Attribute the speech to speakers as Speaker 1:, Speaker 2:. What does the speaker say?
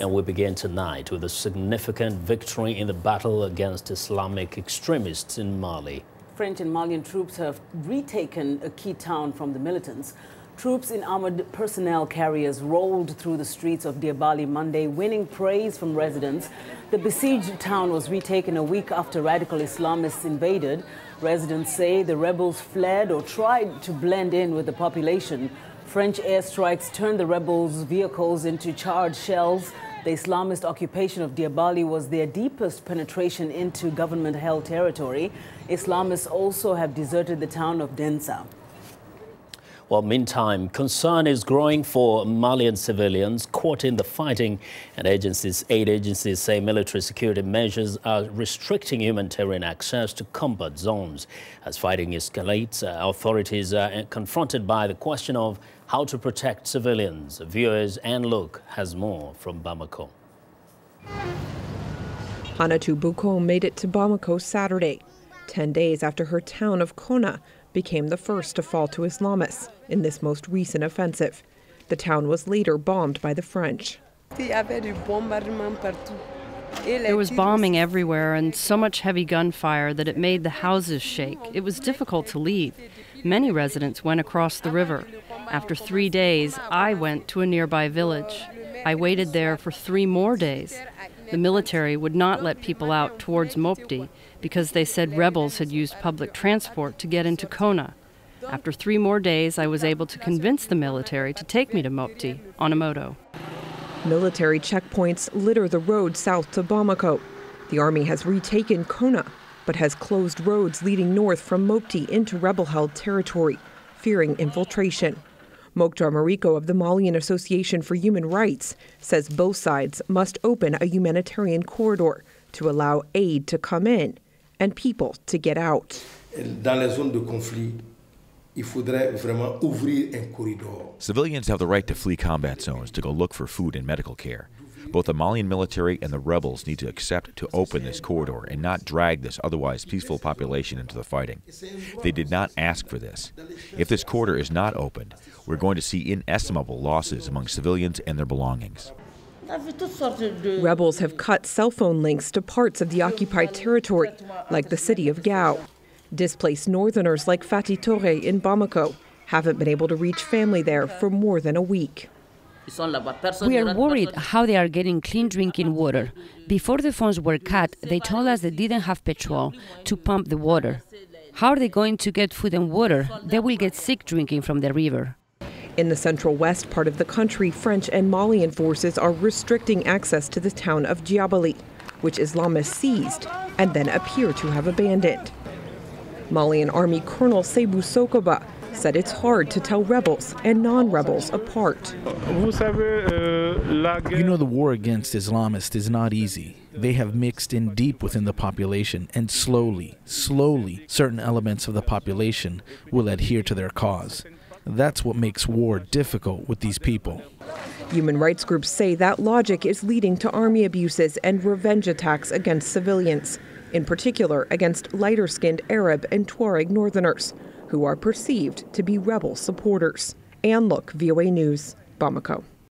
Speaker 1: And we begin tonight with a significant victory in the battle against Islamic extremists in Mali.
Speaker 2: French and Malian troops have retaken a key town from the militants. Troops in armored personnel carriers rolled through the streets of Diabali Monday, winning praise from residents. The besieged town was retaken a week after radical Islamists invaded. Residents say the rebels fled or tried to blend in with the population. French airstrikes turned the rebels' vehicles into charred shells. The Islamist occupation of Diabali was their deepest penetration into government-held territory. Islamists also have deserted the town of Densa.
Speaker 1: Well, meantime, concern is growing for Malian civilians caught in the fighting, and aid agencies say military security measures are restricting humanitarian access to combat zones. As fighting escalates, authorities are confronted by the question of how to protect civilians. Viewers and Look has more from Bamako.
Speaker 3: Hannatou Bocoum made it to Bamako Saturday, 10 days after her town of Konna became the first to fall to Islamists in this most recent offensive. The town was later bombed by the French.
Speaker 4: There was bombing everywhere and so much heavy gunfire that it made the houses shake. It was difficult to leave. Many residents went across the river. After 3 days, I went to a nearby village. I waited there for 3 more days. The military would not let people out towards Moctar because they said rebels had used public transport to get into Konna. After 3 more days, I was able to convince the military to take me to Moctar on a moto.
Speaker 3: Military checkpoints litter the road south to Bamako. The army has retaken Konna, but has closed roads leading north from Moctar into rebel-held territory, fearing infiltration. Moctar Mariko of the Malian Association for Human Rights says both sides must open a humanitarian corridor to allow aid to come in and people to get out.
Speaker 5: Civilians have the right to flee combat zones to go look for food and medical care. Both the Malian military and the rebels need to accept to open this corridor and not drag this otherwise peaceful population into the fighting. They did not ask for this. If this corridor is not opened, we're going to see inestimable losses among civilians and their belongings.
Speaker 3: Rebels have cut cell phone links to parts of the occupied territory, like the city of Gao. Displaced northerners like Fatih Touré in Bamako haven't been able to reach family there for more than a week.
Speaker 6: We are worried how they are getting clean drinking water. Before the phones were cut, they told us they didn't have petrol to pump the water. How are they going to get food and water? They will get sick drinking from the river.
Speaker 3: In the central west part of the country, French and Malian forces are restricting access to the town of Diabali, which Islamists seized and then appear to have abandoned. Malian Army Colonel Seibou Sokoba said it's hard to tell rebels and non-rebels apart.
Speaker 7: You know, the war against Islamists is not easy. They have mixed in deep within the population, and slowly, certain elements of the population will adhere to their cause. That's what makes war difficult with these people.
Speaker 3: Human rights groups say that logic is leading to army abuses and revenge attacks against civilians, in particular against lighter-skinned Arab and Tuareg northerners, who are perceived to be rebel supporters. And Look, VOA News, Bamako.